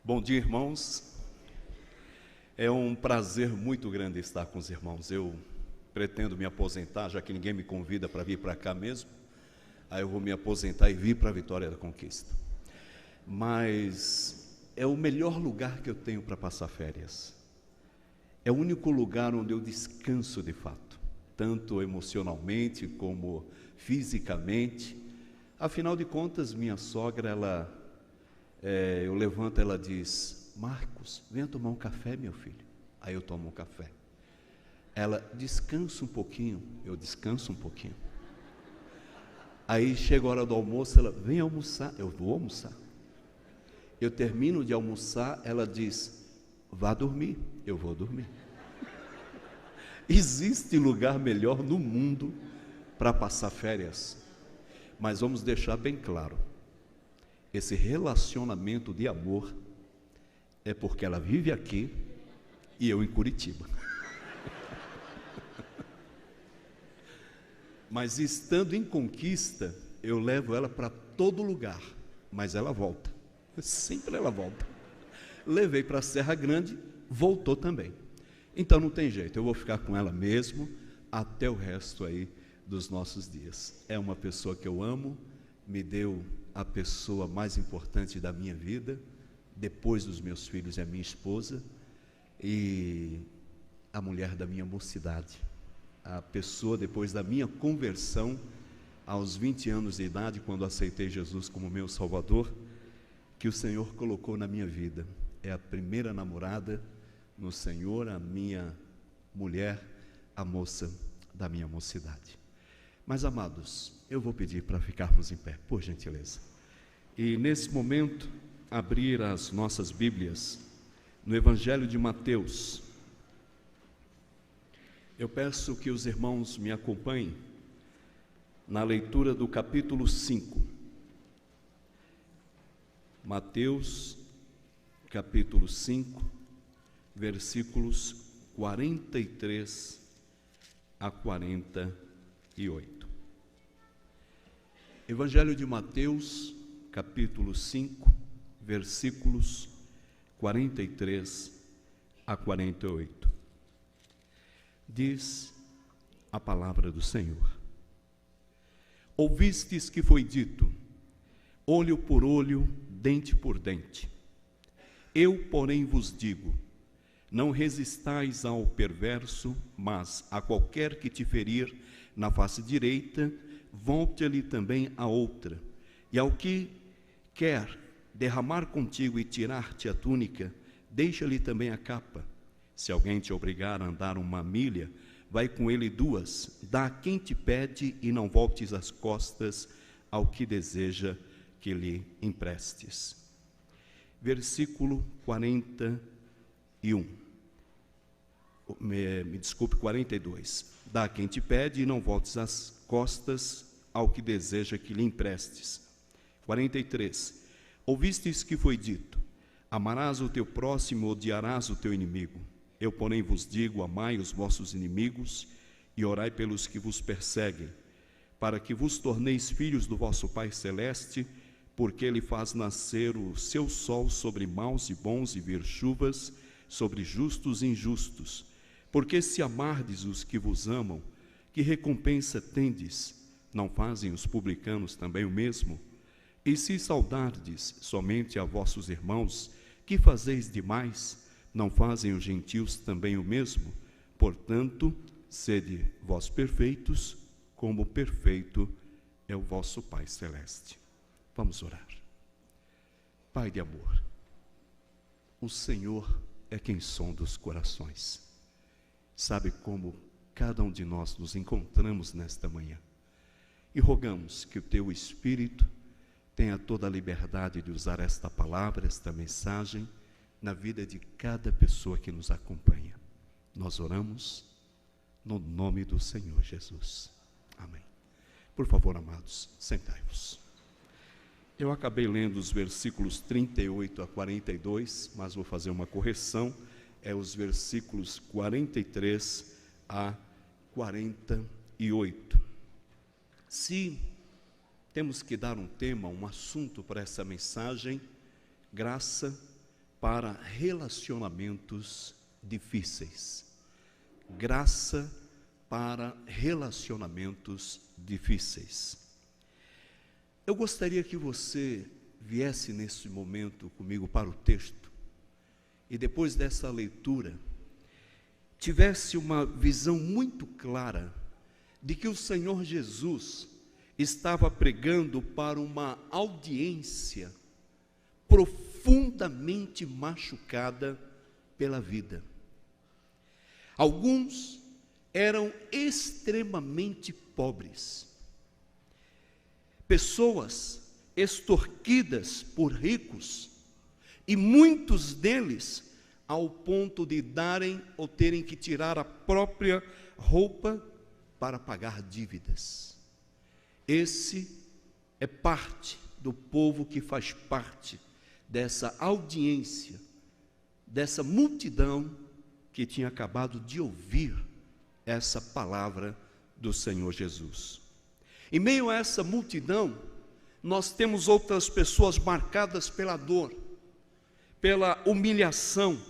Bom dia, irmãos. É um prazer muito grande estar com os irmãos. Eu pretendo me aposentar, já que ninguém me convida para vir para cá mesmo. Aí eu vou me aposentar e vir para a Vitória da Conquista. Mas é o melhor lugar que eu tenho para passar férias. É o único lugar onde eu descanso de fato, tanto emocionalmente como fisicamente. Afinal de contas, minha sogra, eu levanto, ela diz: Marcos, venha tomar um café, meu filho. Aí eu tomo um café. Ela: descansa um pouquinho. Eu descanso um pouquinho. Aí chega a hora do almoço, ela: vem almoçar. Eu vou almoçar. Eu termino de almoçar, ela diz: vá dormir. Eu vou dormir. Existe lugar melhor no mundo para passar férias. Mas vamos deixar bem claro, esse relacionamento de amor é porque ela vive aqui e eu em Curitiba. Mas estando em Conquista, eu levo ela para todo lugar, mas ela volta, sempre ela volta. Levei para Serra Grande, voltou também. Então não tem jeito, eu vou ficar com ela mesmo até o resto aí dos nossos dias. É uma pessoa que eu amo, me deu a pessoa mais importante da minha vida, depois dos meus filhos, é a minha esposa e a mulher da minha mocidade, a pessoa depois da minha conversão aos 20 anos de idade, quando aceitei Jesus como meu Salvador, que o Senhor colocou na minha vida. É a primeira namorada no Senhor, a minha mulher, a moça da minha mocidade. Mas, amados, eu vou pedir para ficarmos em pé, por gentileza. E nesse momento, abrir as nossas Bíblias no Evangelho de Mateus. Eu peço que os irmãos me acompanhem na leitura do capítulo 5. Mateus, capítulo 5, versículos 43 a 48. Evangelho de Mateus, capítulo 5, versículos 43 a 48. Diz a palavra do Senhor: ouvistes que foi dito, olho por olho, dente por dente. Eu, porém, vos digo, não resistais ao perverso, mas a qualquer que te ferir na face direita, volte-lhe também a outra. E ao que quer derramar contigo e tirar-te a túnica, deixa-lhe também a capa. Se alguém te obrigar a andar 1 milha, vai com ele 2. Dá a quem te pede e não voltes as costas ao que deseja que lhe emprestes. Versículo 41. Me desculpe, 42. Dá a quem te pede e não voltes as costas ao que deseja que lhe emprestes. 43. Ouvistes que foi dito, amarás o teu próximo, odiarás o teu inimigo. Eu, porém, vos digo, amai os vossos inimigos e orai pelos que vos perseguem, para que vos torneis filhos do vosso Pai Celeste, porque Ele faz nascer o seu sol sobre maus e bons e vir chuvas sobre justos e injustos. Porque se amardes os que vos amam, que recompensa tendes? Não fazem os publicanos também o mesmo? E se saudardes somente a vossos irmãos, que fazeis demais? Não fazem os gentios também o mesmo? Portanto, sede vós perfeitos, como perfeito é o vosso Pai Celeste. Vamos orar. Pai de amor, o Senhor é quem sonda os corações. Sabe como cada um de nós nos encontramos nesta manhã. E rogamos que o teu Espírito tenha toda a liberdade de usar esta palavra, esta mensagem, na vida de cada pessoa que nos acompanha. Nós oramos no nome do Senhor Jesus. Amém. Por favor, amados, sentai-vos. Eu acabei lendo os versículos 38 a 42, mas vou fazer uma correção. É os versículos 43 a 48. Se temos que dar um tema, um assunto para essa mensagem, graça para relacionamentos difíceis. Graça para relacionamentos difíceis. Eu gostaria que você viesse nesse momento comigo para o texto e depois dessa leitura tivesse uma visão muito clara de que o Senhor Jesus estava pregando para uma audiência profundamente machucada pela vida. Alguns eram extremamente pobres, pessoas extorquidas por ricos, e muitos deles ao ponto de darem ou terem que tirar a própria roupa para pagar dívidas. Esse é parte do povo que faz parte dessa audiência, dessa multidão que tinha acabado de ouvir essa palavra do Senhor Jesus. Em meio a essa multidão, nós temos outras pessoas marcadas pela dor, pela humilhação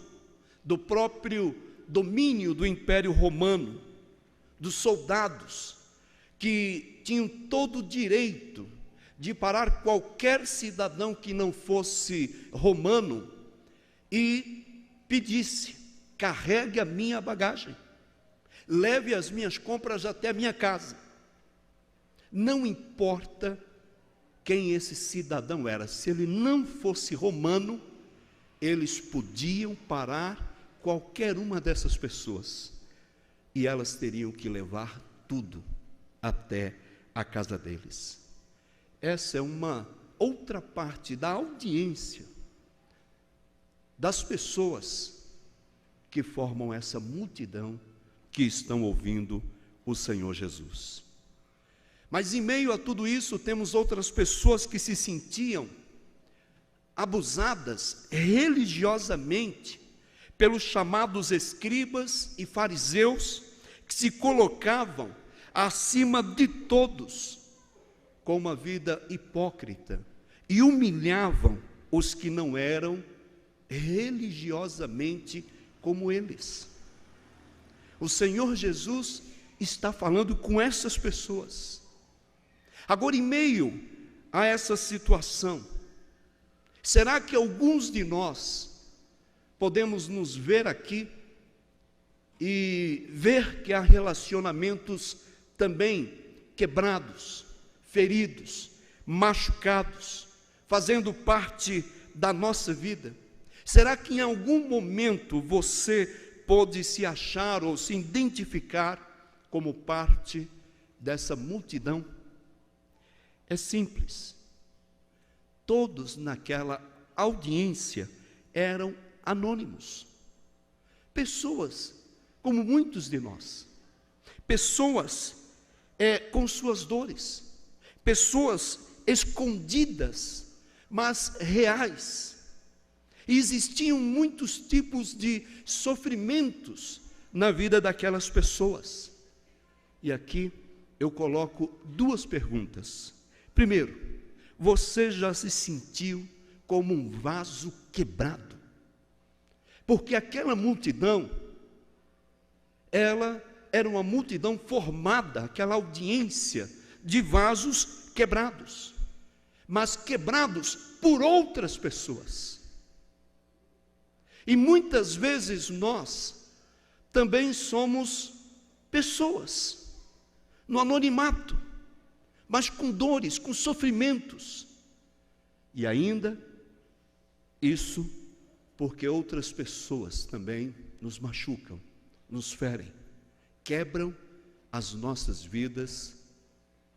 do próprio domínio do Império Romano, dos soldados que tinham todo o direito de parar qualquer cidadão que não fosse romano e pedisse: carregue a minha bagagem, leve as minhas compras até a minha casa. Não importa quem esse cidadão era, se ele não fosse romano, eles podiam parar qualquer uma dessas pessoas e elas teriam que levar tudo até a casa deles. Essa é uma outra parte da audiência das pessoas que formam essa multidão que estão ouvindo o Senhor Jesus. Mas em meio a tudo isso, temos outras pessoas que se sentiam abusadas religiosamente pelos chamados escribas e fariseus, que se colocavam acima de todos, com uma vida hipócrita, e humilhavam os que não eram religiosamente como eles. O Senhor Jesus está falando com essas pessoas. Agora, em meio a essa situação, será que alguns de nós podemos nos ver aqui e ver que há relacionamentos também quebrados, feridos, machucados, fazendo parte da nossa vida? Será que em algum momento você pôde se achar ou se identificar como parte dessa multidão? É simples. Todos naquela audiência eram anônimos. Pessoas como muitos de nós. Pessoas com suas dores. Pessoas escondidas, mas reais. E existiam muitos tipos de sofrimentos na vida daquelas pessoas. E aqui eu coloco duas perguntas. Primeiro, você já se sentiu como um vaso quebrado? Porque aquela multidão, ela era uma multidão formada, aquela audiência de vasos quebrados, mas quebrados por outras pessoas. E muitas vezes nós também somos pessoas no anonimato, mas com dores, com sofrimentos. E ainda, isso porque outras pessoas também nos machucam, nos ferem, quebram as nossas vidas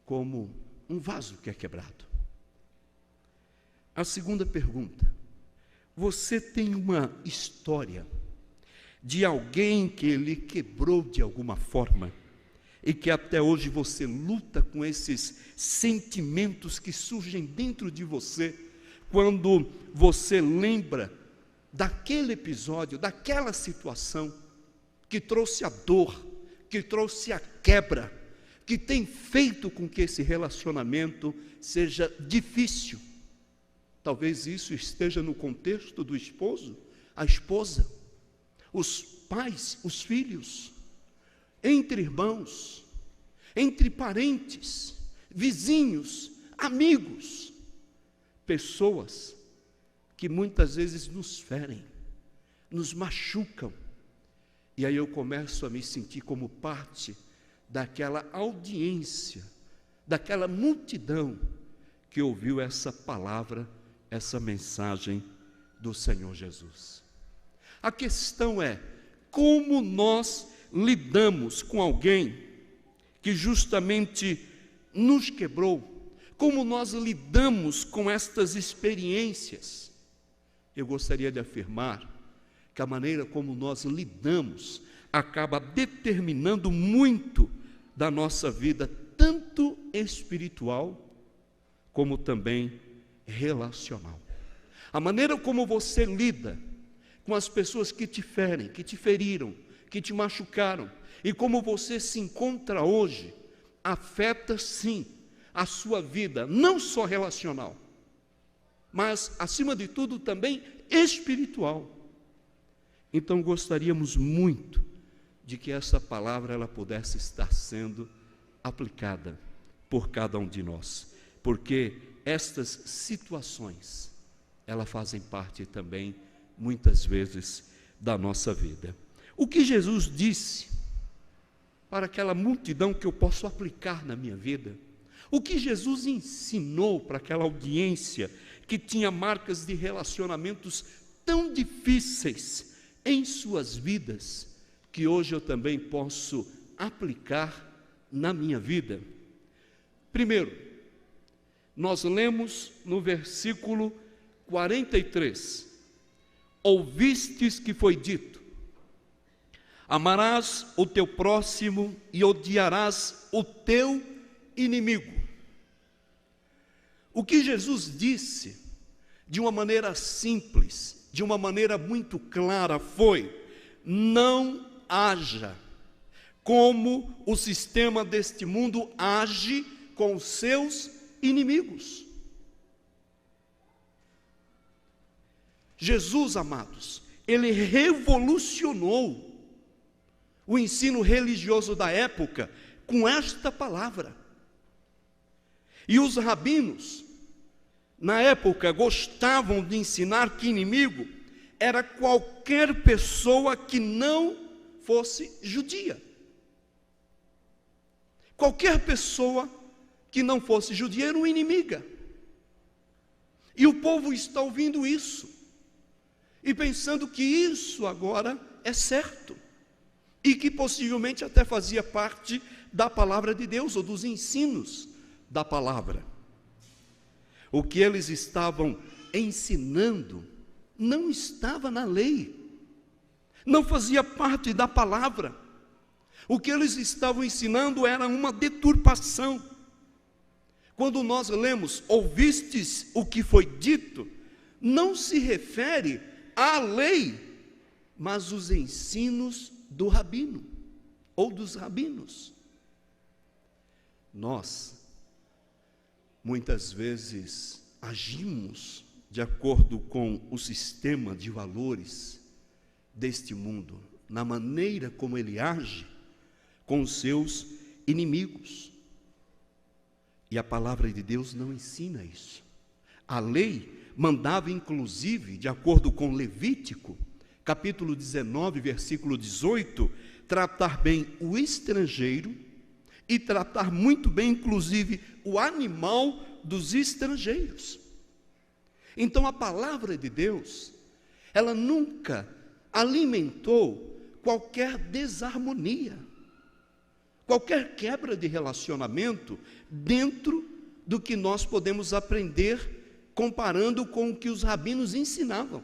como um vaso que é quebrado. A segunda pergunta: você tem uma história de alguém que ele quebrou de alguma forma e que até hoje você luta com esses sentimentos que surgem dentro de você quando você lembra daquele episódio, daquela situação que trouxe a dor, que trouxe a quebra, que tem feito com que esse relacionamento seja difícil? Talvez isso esteja no contexto do esposo a esposa, os pais, os filhos, entre irmãos, entre parentes, vizinhos, amigos, pessoas que muitas vezes nos ferem, nos machucam, e aí eu começo a me sentir como parte daquela audiência, daquela multidão que ouviu essa palavra, essa mensagem do Senhor Jesus. A questão é, como nós lidamos com alguém que justamente nos quebrou? Como nós lidamos com estas experiências? Eu gostaria de afirmar que a maneira como nós lidamos acaba determinando muito da nossa vida, tanto espiritual como também relacional. A maneira como você lida com as pessoas que te ferem, que te feriram, que te machucaram, e como você se encontra hoje, afeta sim a sua vida, não só relacional, mas acima de tudo também espiritual. Então gostaríamos muito de que essa palavra ela pudesse estar sendo aplicada por cada um de nós, porque estas situações, elas fazem parte também, muitas vezes, da nossa vida. O que Jesus disse para aquela multidão que eu posso aplicar na minha vida? O que Jesus ensinou para aquela audiência que tinha marcas de relacionamentos tão difíceis em suas vidas, que hoje eu também posso aplicar na minha vida? Primeiro, nós lemos no versículo 43, ouvistes que foi dito, amarás o teu próximo e odiarás o teu inimigo. O que Jesus disse, de uma maneira simples, de uma maneira muito clara, foi: não haja como o sistema deste mundo age com os seus inimigos. Jesus, amados, ele revolucionou o ensino religioso da época com esta palavra. E os rabinos, na época, gostavam de ensinar que inimigo era qualquer pessoa que não fosse judia. Qualquer pessoa que não fosse judia era uma inimiga. E o povo está ouvindo isso e pensando que isso agora é certo, e que possivelmente até fazia parte da palavra de Deus, ou dos ensinos da palavra. O que eles estavam ensinando não estava na lei, não fazia parte da palavra. O que eles estavam ensinando era uma deturpação. Quando nós lemos, ouvistes o que foi dito, não se refere à lei, mas os ensinos do rabino, ou dos rabinos. Nós, muitas vezes, agimos de acordo com o sistema de valores deste mundo, na maneira como ele age com os seus inimigos. E a palavra de Deus não ensina isso. A lei mandava, inclusive, de acordo com Levítico, capítulo 19, versículo 18, tratar bem o estrangeiro e tratar muito bem, inclusive, o animal dos estrangeiros. Então, a palavra de Deus, ela nunca alimentou qualquer desarmonia, qualquer quebra de relacionamento dentro do que nós podemos aprender comparando com o que os rabinos ensinavam.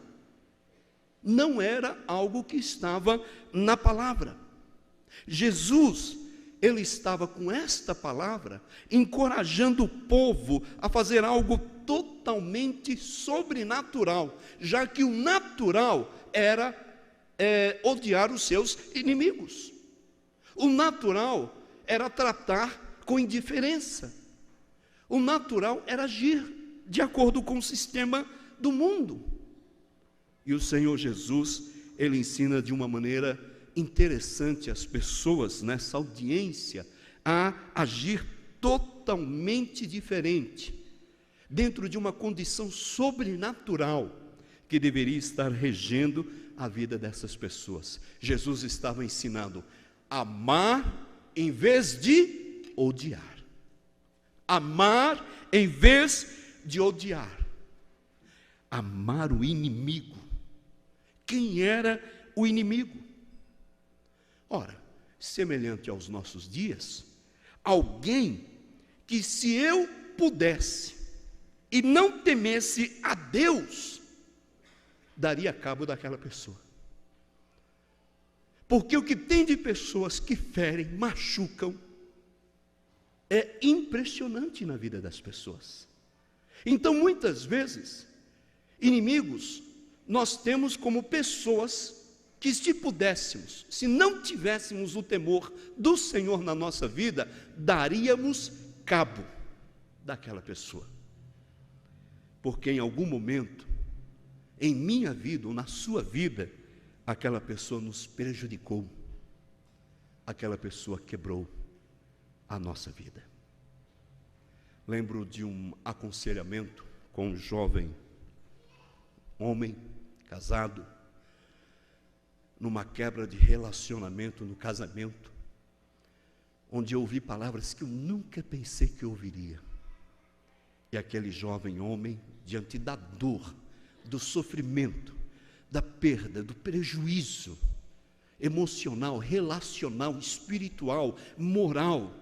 Não era algo que estava na palavra. Jesus, ele estava com esta palavra, encorajando o povo a fazer algo totalmente sobrenatural, já que o natural era odiar os seus inimigos. O natural era tratar com indiferença. O natural era agir de acordo com o sistema do mundo. E o Senhor Jesus, Ele ensina de uma maneira interessante as pessoas nessa audiência a agir totalmente diferente, dentro de uma condição sobrenatural que deveria estar regendo a vida dessas pessoas. Jesus estava ensinando a amar em vez de odiar. Amar em vez de odiar. Amar o inimigo. Quem era o inimigo? Ora, semelhante aos nossos dias, alguém que, se eu pudesse e não temesse a Deus, daria cabo daquela pessoa. Porque o que tem de pessoas que ferem, machucam, é impressionante na vida das pessoas. Então, muitas vezes, inimigos, nós temos como pessoas que, se pudéssemos, se não tivéssemos o temor do Senhor na nossa vida, daríamos cabo daquela pessoa. Porque em algum momento, em minha vida ou na sua vida, aquela pessoa nos prejudicou, aquela pessoa quebrou a nossa vida. Lembro de um aconselhamento com um jovem homem casado, numa quebra de relacionamento no casamento, onde eu ouvi palavras que eu nunca pensei que eu ouviria. E aquele jovem homem, diante da dor, do sofrimento, da perda, do prejuízo emocional, relacional, espiritual, moral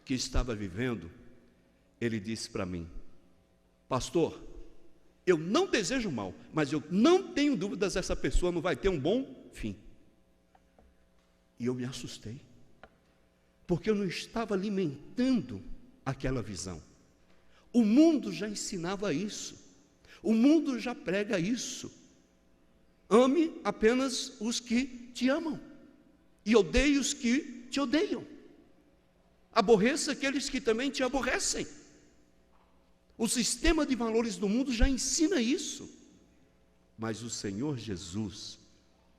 que estava vivendo, ele disse para mim: pastor, eu não desejo mal, mas eu não tenho dúvidas, essa pessoa não vai ter um bom fim. E eu me assustei, porque eu não estava alimentando aquela visão. O mundo já ensinava isso, o mundo já prega isso. Ame apenas os que te amam, e odeie os que te odeiam. Aborreça aqueles que também te aborrecem. O sistema de valores do mundo já ensina isso. Mas o Senhor Jesus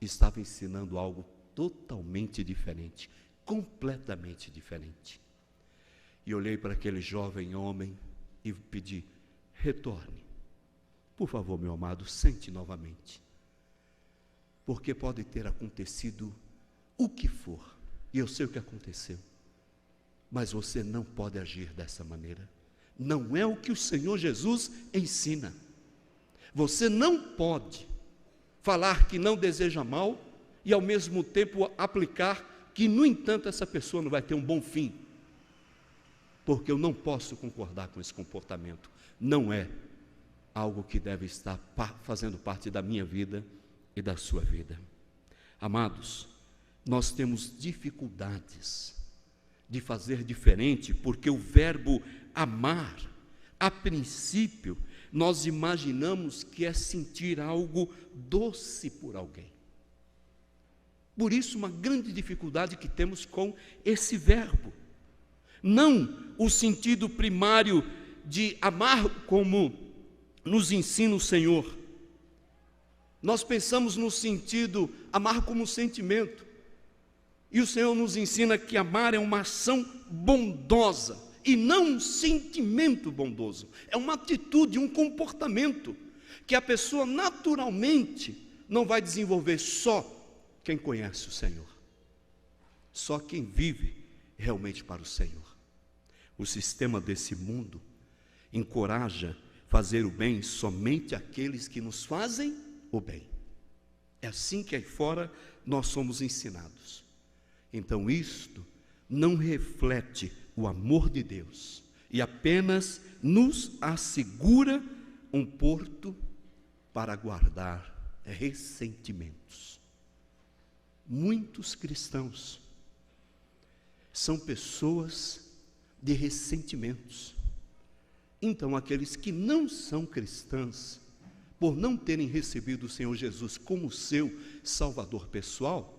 estava ensinando algo totalmente diferente, completamente diferente. E olhei para aquele jovem homem e pedi: retorne. Por favor, meu amado, sente novamente. Porque pode ter acontecido o que for, e eu sei o que aconteceu, mas você não pode agir dessa maneira. Não é o que o Senhor Jesus ensina. Você não pode falar que não deseja mal e ao mesmo tempo aplicar que, no entanto, essa pessoa não vai ter um bom fim. Porque eu não posso concordar com esse comportamento. Não é algo que deve estar fazendo parte da minha vida e da sua vida. Amados, nós temos dificuldades de fazer diferente, porque o verbo amar, a princípio, nós imaginamos que é sentir algo doce por alguém. Por isso, uma grande dificuldade que temos com esse verbo. Não o sentido primário de amar como nos ensina o Senhor. Nós pensamos no sentido amar como sentimento. E o Senhor nos ensina que amar é uma ação bondosa e não um sentimento bondoso. É uma atitude, um comportamento que a pessoa naturalmente não vai desenvolver. Só quem conhece o Senhor, só quem vive realmente para o Senhor. O sistema desse mundo encoraja fazer o bem somente àqueles que nos fazem o bem. É assim que aí fora nós somos ensinados. Então isto não reflete o amor de Deus e apenas nos assegura um porto para guardar ressentimentos. Muitos cristãos são pessoas de ressentimentos. Então aqueles que não são cristãos, por não terem recebido o Senhor Jesus como seu Salvador pessoal,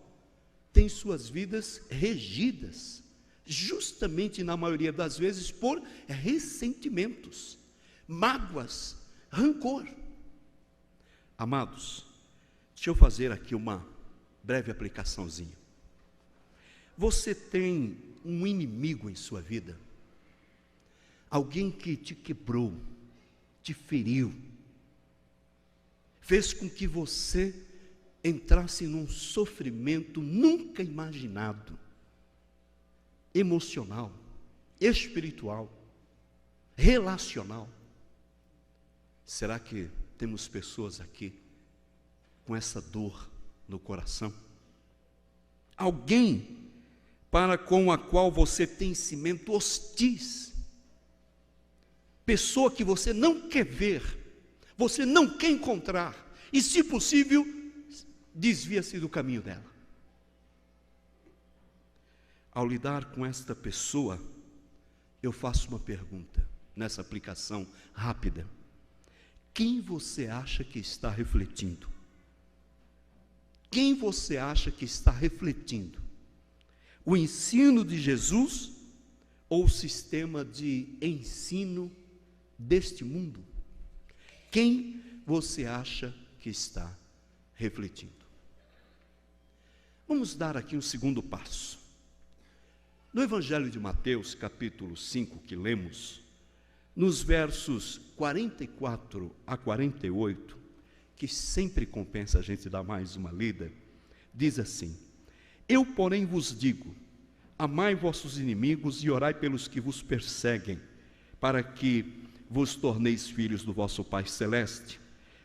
têm suas vidas regidas, justamente na maioria das vezes, por ressentimentos, mágoas, rancor. Amados, Deixa eu fazer aqui uma breve aplicaçãozinha. Você tem um inimigo em sua vida? Alguém que te quebrou, te feriu, fez com que você entrasse num sofrimento nunca imaginado, emocional, espiritual, relacional. Será que temos pessoas aqui com essa dor no coração? Alguém para com a qual você tem sentimento hostis, pessoa que você não quer ver, você não quer encontrar, e se possível, desvia-se do caminho dela. Ao lidar com esta pessoa, eu faço uma pergunta, nessa aplicação rápida: quem você acha que está refletindo? Quem você acha que está refletindo? O ensino de Jesus ou o sistema de ensino deste mundo? Quem você acha que está refletindo? Vamos dar aqui um segundo passo. No Evangelho de Mateus, capítulo 5, que lemos, nos versos 44 a 48, que sempre compensa a gente dar mais uma lida, diz assim: eu, porém, vos digo, amai vossos inimigos e orai pelos que vos perseguem, para que vos torneis filhos do vosso Pai Celeste,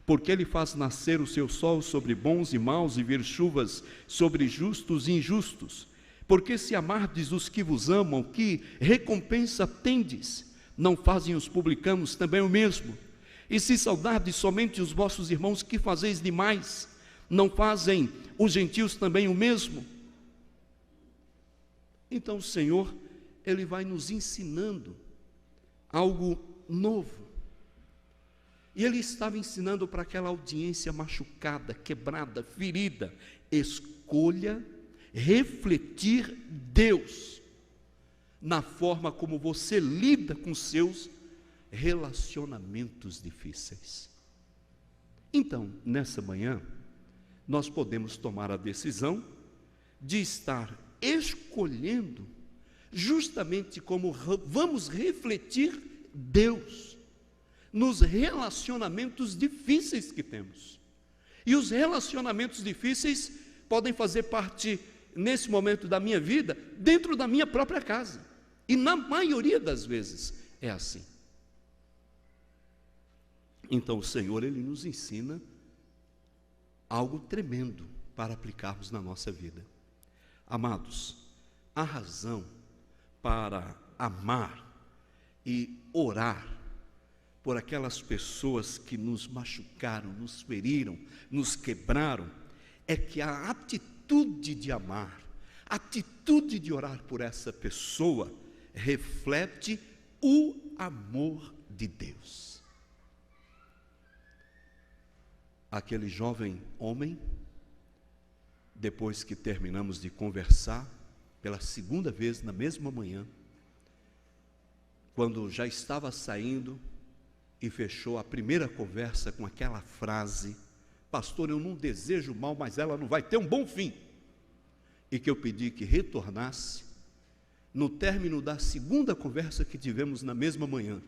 porque Ele faz nascer o seu sol sobre bons e maus e vir chuvas sobre justos e injustos. Porque se amardes os que vos amam, que recompensa tendes? Não fazem os publicanos também o mesmo? E se saudardes somente os vossos irmãos, que fazeis demais? Não fazem os gentios também o mesmo? Então o Senhor, Ele vai nos ensinando algo novo. E Ele estava ensinando para aquela audiência machucada, quebrada, ferida: escolha refletir Deus na forma como você lida com seus relacionamentos difíceis. Então, nessa manhã, nós podemos tomar a decisão de estar escolhendo justamente como vamos refletir Deus nos relacionamentos difíceis que temos. E os relacionamentos difíceis podem fazer parte, nesse momento da minha vida, dentro da minha própria casa. E na maioria das vezes é assim. Então o Senhor, Ele nos ensina algo tremendo para aplicarmos na nossa vida. Amados, a razão para amar e orar por aquelas pessoas que nos machucaram, nos feriram, nos quebraram, é que a atitude de amar, a atitude de orar por essa pessoa, reflete o amor de Deus. Aquele jovem homem, depois que terminamos de conversar, pela segunda vez na mesma manhã, quando já estava saindo e fechou a primeira conversa com aquela frase: pastor, eu não desejo mal, mas ela não vai ter um bom fim, e que eu pedi que retornasse, no término da segunda conversa que tivemos na mesma manhã,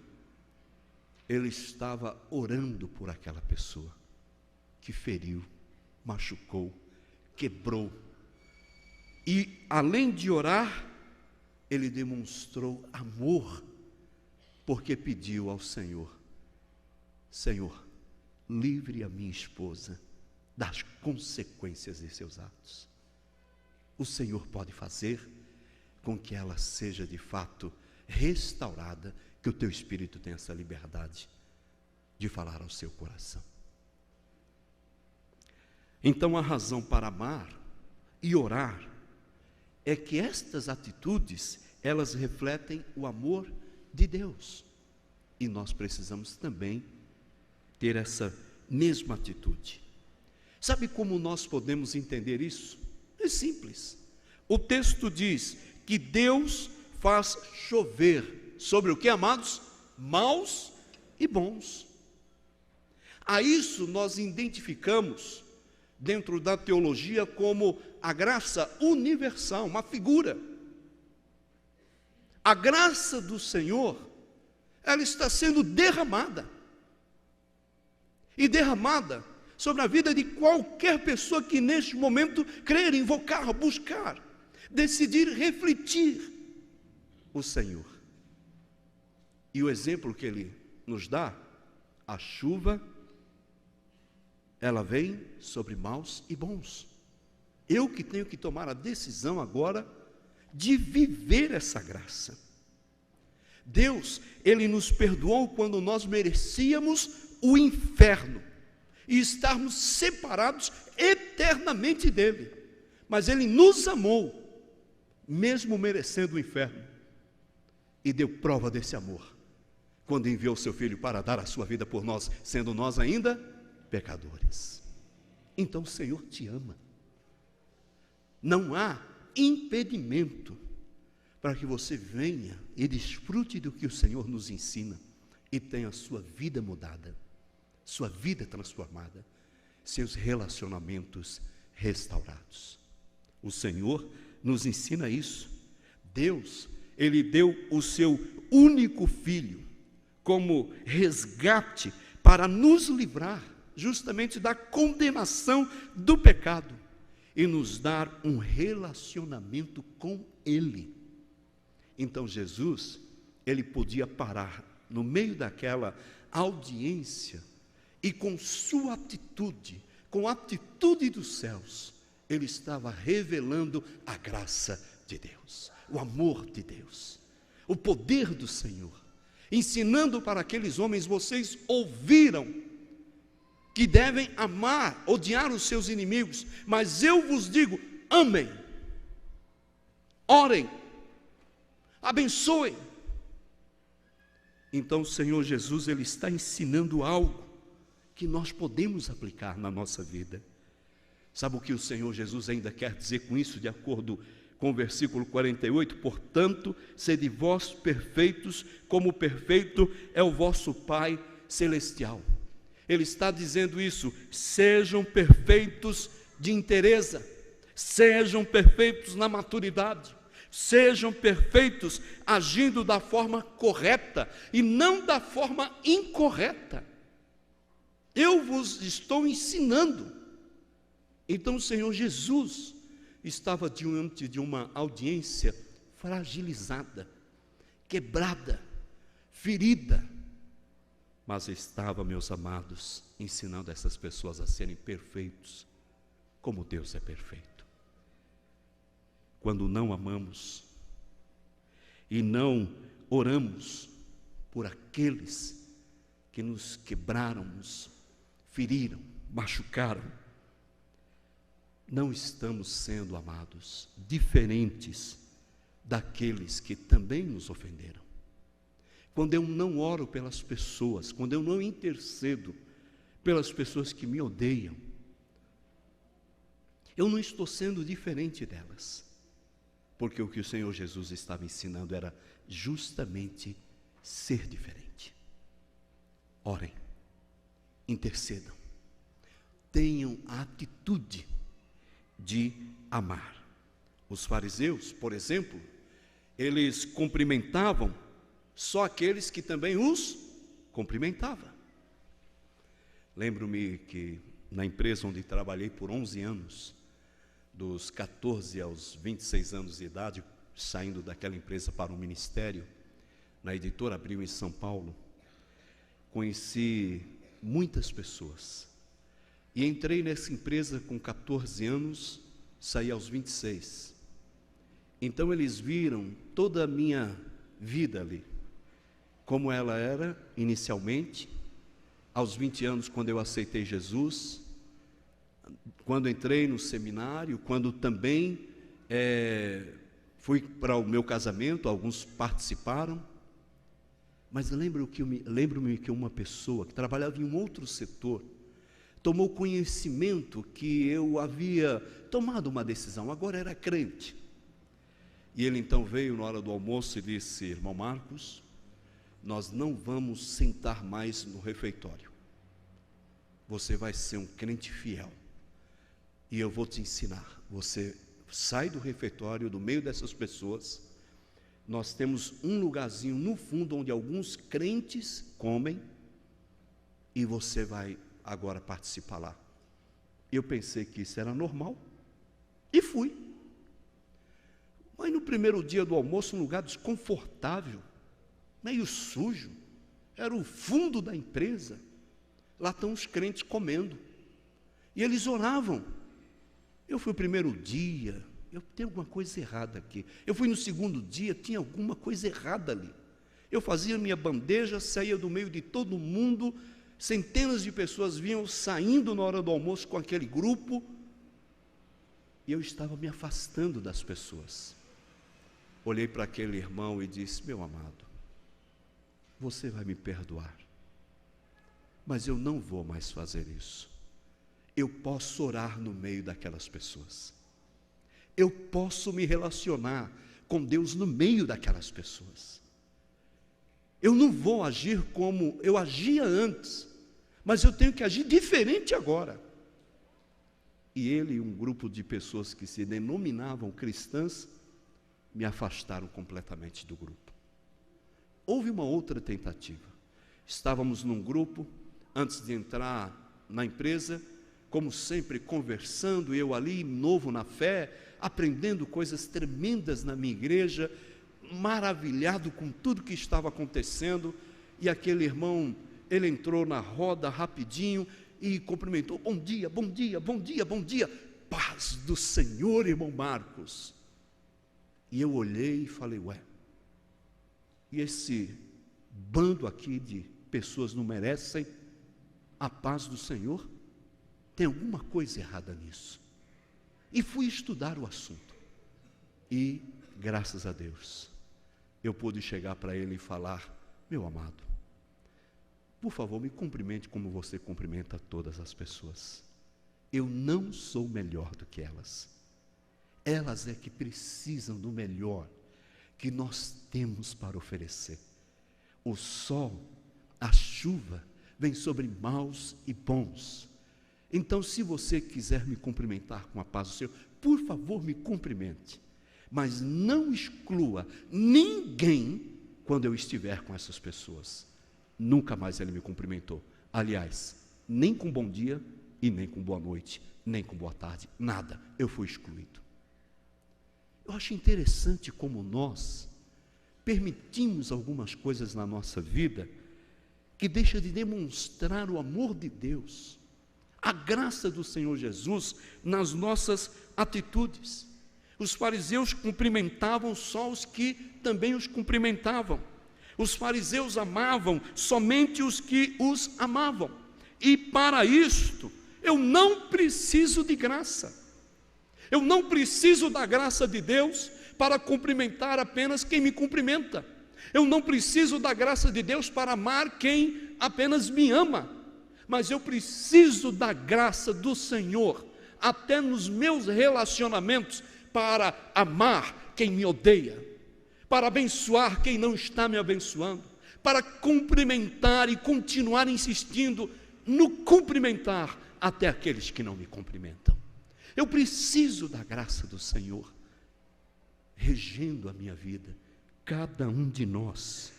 ele estava orando por aquela pessoa que feriu, machucou, quebrou. E além de orar, ele demonstrou amor, porque pediu ao Senhor: Senhor, livre a minha esposa das consequências de seus atos. O Senhor pode fazer com que ela seja de fato restaurada, que o teu Espírito tenha essa liberdade de falar ao seu coração. Então a razão para amar e orar é que estas atitudes, elas refletem o amor de Deus, e nós precisamos também ter essa mesma atitude. Sabe como nós podemos entender isso? É simples. O texto diz que Deus faz chover sobre o que, amados? Maus e bons. A isso nós identificamos dentro da teologia como a graça universal, uma figura. A graça do Senhor, ela está sendo derramada. E derramada sobre a vida de qualquer pessoa que neste momento crer, invocar, buscar, decidir refletir o Senhor. E o exemplo que Ele nos dá, a chuva, ela vem sobre maus e bons. Eu que tenho que tomar a decisão agora de viver essa graça. Deus, Ele nos perdoou quando nós merecíamos o inferno e estarmos separados eternamente dEle. Mas Ele nos amou, mesmo merecendo o inferno, e deu prova desse amor, quando enviou o seu Filho para dar a sua vida por nós, sendo nós ainda pecadores. Então o Senhor te ama. Não há impedimento para que você venha e desfrute do que o Senhor nos ensina e tenha a sua vida mudada, sua vida transformada, seus relacionamentos restaurados. O Senhor nos ensina isso. Deus, Ele deu o seu único Filho como resgate para nos livrar justamente da condenação do pecado e nos dar um relacionamento com Ele. Então Jesus, Ele podia parar no meio daquela audiência e com sua atitude, com a atitude dos céus, Ele estava revelando a graça de Deus, o amor de Deus, o poder do Senhor, ensinando para aqueles homens: vocês ouviram que devem amar, odiar os seus inimigos, mas eu vos digo, amem, orem, abençoem. Então o Senhor Jesus, Ele está ensinando algo que nós podemos aplicar na nossa vida. Sabe o que o Senhor Jesus ainda quer dizer com isso, de acordo com o versículo 48? Portanto, sede vós perfeitos, como perfeito é o vosso Pai celestial. Ele está dizendo isso: sejam perfeitos de inteireza, sejam perfeitos na maturidade, sejam perfeitos agindo da forma correta e não da forma incorreta. Eu vos estou ensinando. Então o Senhor Jesus estava diante de uma audiência fragilizada, quebrada, ferida, mas estava, meus amados, ensinando essas pessoas a serem perfeitos, como Deus é perfeito. Quando não amamos e não oramos por aqueles que nos quebraram, nos feriram, machucaram, não estamos sendo amados, diferentes daqueles que também nos ofenderam. Quando eu não oro pelas pessoas, quando eu não intercedo pelas pessoas que me odeiam, eu não estou sendo diferente delas, porque o que o Senhor Jesus estava ensinando era justamente ser diferente. Orem, intercedam, tenham a atitude de amar. Os fariseus, por exemplo, eles cumprimentavam só aqueles que também os cumprimentavam. Lembro-me que na empresa onde trabalhei por 11 anos, dos 14 aos 26 anos de idade, saindo daquela empresa para o ministério, na Editora Abril em São Paulo, conheci muitas pessoas. E entrei nessa empresa com 14 anos, saí aos 26. Então eles viram toda a minha vida ali, como ela era inicialmente, aos 20 anos, quando eu aceitei Jesus, quando entrei no seminário, quando também fui para o meu casamento, alguns participaram. Mas lembro-me que uma pessoa que trabalhava em um outro setor tomou conhecimento que eu havia tomado uma decisão, agora era crente. E ele então veio na hora do almoço e disse: irmão Marcos, nós não vamos sentar mais no refeitório. Você vai ser um crente fiel. e eu vou te ensinar. Você sai do refeitório, do meio dessas pessoas. Nós temos um lugarzinho no fundo onde alguns crentes comem, e você vai agora participar lá. Eu pensei que isso era normal e fui. Mas no primeiro dia do almoço, um lugar desconfortável, meio sujo, era o fundo da empresa. Lá estão os crentes comendo, e eles oravam. Eu fui o primeiro dia, tem alguma coisa errada aqui. Eu fui no segundo dia, tinha alguma coisa errada ali. Eu fazia minha bandeja, saía do meio de todo mundo, centenas de pessoas vinham saindo na hora do almoço com aquele grupo, e eu estava me afastando das pessoas. Olhei para aquele irmão e disse: meu amado, você vai me perdoar, mas eu não vou mais fazer isso. Eu posso orar no meio daquelas pessoas. Eu posso me relacionar com Deus no meio daquelas pessoas. Eu não vou agir como eu agia antes, mas eu tenho que agir diferente agora. E ele e um grupo de pessoas que se denominavam cristãs me afastaram completamente do grupo. Houve uma outra tentativa. Estávamos num grupo, antes de entrar na empresa, como sempre, conversando, eu ali, novo na fé, aprendendo coisas tremendas na minha igreja, maravilhado com tudo que estava acontecendo, e aquele irmão, ele entrou na roda rapidinho e cumprimentou: bom dia, bom dia, bom dia, bom dia, paz do Senhor, irmão Marcos. E eu olhei e falei: ué, e esse bando aqui de pessoas não merecem a paz do Senhor? Tem alguma coisa errada nisso. E fui estudar o assunto. E, graças a Deus, eu pude chegar para ele e falar: meu amado, por favor, me cumprimente como você cumprimenta todas as pessoas. Eu não sou melhor do que elas. Elas é que precisam do melhor que nós temos para oferecer. O sol, a chuva, vem sobre maus e bons. Então, se você quiser me cumprimentar com a paz do Senhor, por favor, me cumprimente. Mas não exclua ninguém quando eu estiver com essas pessoas. Nunca mais ele me cumprimentou. Aliás, nem com bom dia e nem com boa noite, nem com boa tarde, nada. Eu fui excluído. Eu acho interessante como nós permitimos algumas coisas na nossa vida que deixa de demonstrar o amor de Deus, a graça do Senhor Jesus nas nossas atitudes. Os fariseus cumprimentavam só os que também os cumprimentavam. Os fariseus amavam somente os que os amavam. E para isto, eu não preciso de graça. Eu não preciso da graça de Deus para cumprimentar apenas quem me cumprimenta. Eu não preciso da graça de Deus para amar quem apenas me ama. Mas eu preciso da graça do Senhor, até nos meus relacionamentos, para amar quem me odeia, para abençoar quem não está me abençoando, para cumprimentar e continuar insistindo no cumprimentar até aqueles que não me cumprimentam. Eu preciso da graça do Senhor, regendo a minha vida. Cada um de nós,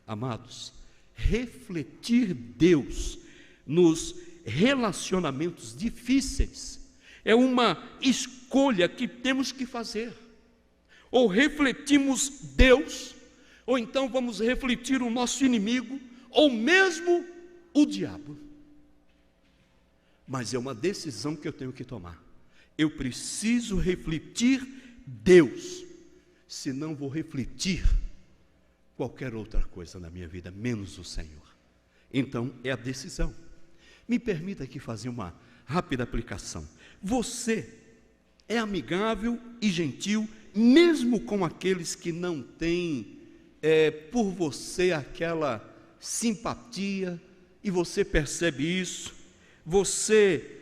amados, refletir Deus nos relacionamentos difíceis é uma escolha que temos que fazer. Ou refletimos Deus, ou então vamos refletir o nosso inimigo, ou mesmo o diabo. Mas é uma decisão que eu tenho que tomar. Eu preciso refletir Deus, senão vou refletir qualquer outra coisa na minha vida, menos o Senhor. Então é a decisão. Me permita aqui fazer uma rápida aplicação. Você é amigável e gentil, mesmo com aqueles que não têm por você aquela simpatia, e você percebe isso. Você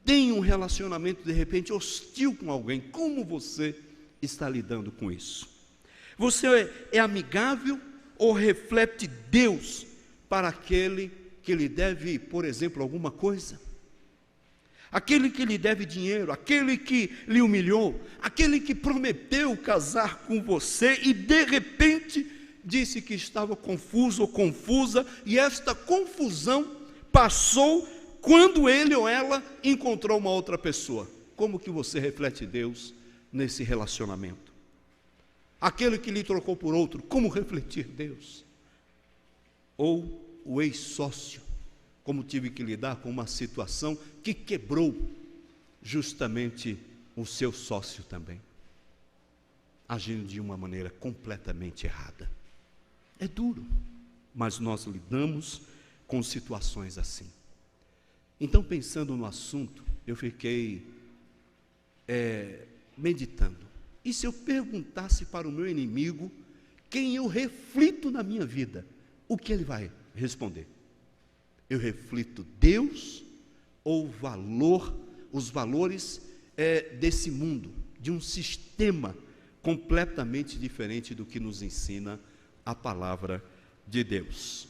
tem um relacionamento de repente hostil com alguém. Como você está lidando com isso? Você é amigável ou reflete Deus para aquele que lhe deve, por exemplo, alguma coisa? aquele que lhe deve dinheiro, aquele que lhe humilhou, aquele que prometeu casar com você e de repente disse que estava confuso ou confusa, e esta confusão passou quando ele ou ela encontrou uma outra pessoa. Como que você reflete Deus nesse relacionamento? Aquele que lhe trocou por outro, como refletir Deus? Ou o ex-sócio, como tive que lidar com uma situação que quebrou justamente o seu sócio também, agindo de uma maneira completamente errada. É duro, mas nós lidamos com situações assim. Então, pensando no assunto, eu fiquei meditando. E se eu perguntasse para o meu inimigo quem eu reflito na minha vida, o que ele vai responder? Eu reflito Deus ou os valores desse mundo, de um sistema completamente diferente do que nos ensina a palavra de Deus?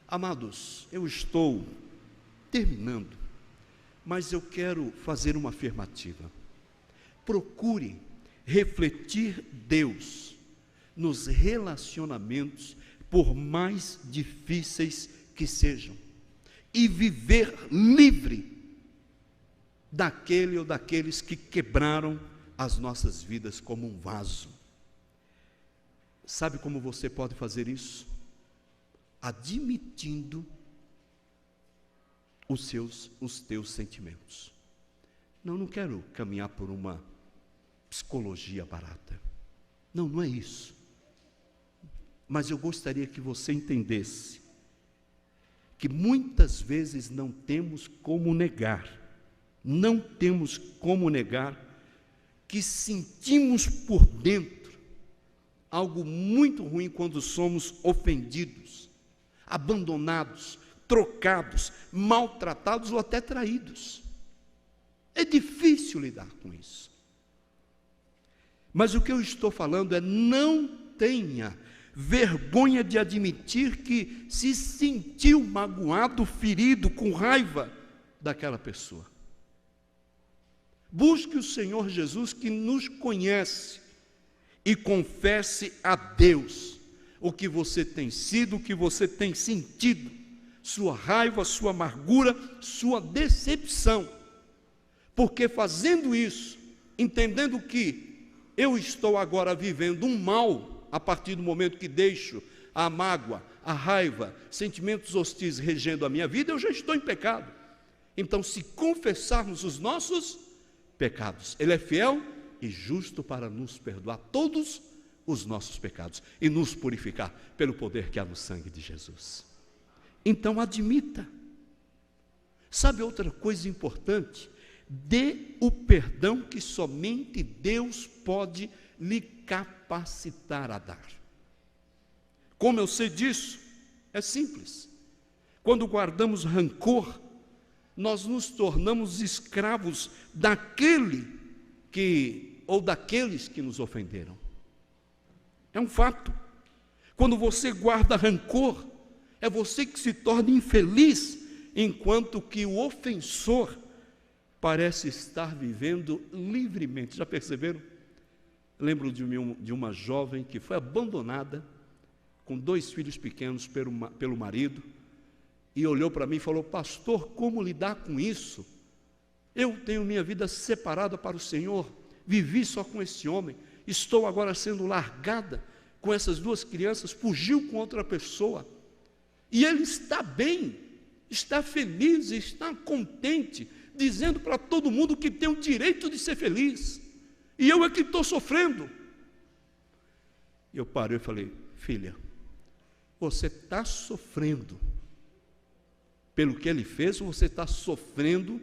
Amados, eu estou terminando, mas eu quero fazer uma afirmativa. Procure refletir Deus nos relacionamentos, por mais difíceis que sejam, e viver livre daquele ou daqueles que quebraram as nossas vidas como um vaso. Sabe como você pode fazer isso? Admitindo os teus sentimentos. Não quero caminhar por uma psicologia barata. Não é isso. Mas eu gostaria que você entendesse que muitas vezes não temos como negar que sentimos por dentro algo muito ruim quando somos ofendidos, abandonados, trocados, maltratados ou até traídos. É difícil lidar com isso. Mas o que eu estou falando é: não tenha vergonha de admitir que se sentiu magoado, ferido, com raiva daquela pessoa. Busque o Senhor Jesus, que nos conhece, e confesse a Deus o que você tem sido, o que você tem sentido, sua raiva, sua amargura, sua decepção. Porque fazendo isso, entendendo que eu estou agora vivendo um mal, a partir do momento que deixo a mágoa, a raiva, sentimentos hostis regendo a minha vida, eu já estou em pecado. Então, se confessarmos os nossos pecados, Ele é fiel e justo para nos perdoar todos os nossos pecados e nos purificar pelo poder que há no sangue de Jesus. Então, admita. Sabe outra coisa importante? Dê o perdão que somente Deus pode lhe capacitar a dar. Como eu sei disso? É simples. Quando guardamos rancor, nós nos tornamos escravos daquele ou daqueles que nos ofenderam. É um fato. Quando você guarda rancor, é você que se torna infeliz, enquanto que o ofensor parece estar vivendo livremente. Já perceberam? Lembro de uma jovem que foi abandonada, com 2 filhos pequenos pelo marido, e olhou para mim e falou: pastor, como lidar com isso? Eu tenho minha vida separada para o Senhor, vivi só com esse homem, estou agora sendo largada com essas 2 crianças, fugiu com outra pessoa, e ele está bem, está feliz, está contente, dizendo para todo mundo que tem o direito de ser feliz, e eu é que estou sofrendo. E eu parei e falei: filha, você está sofrendo pelo que ele fez, ou você está sofrendo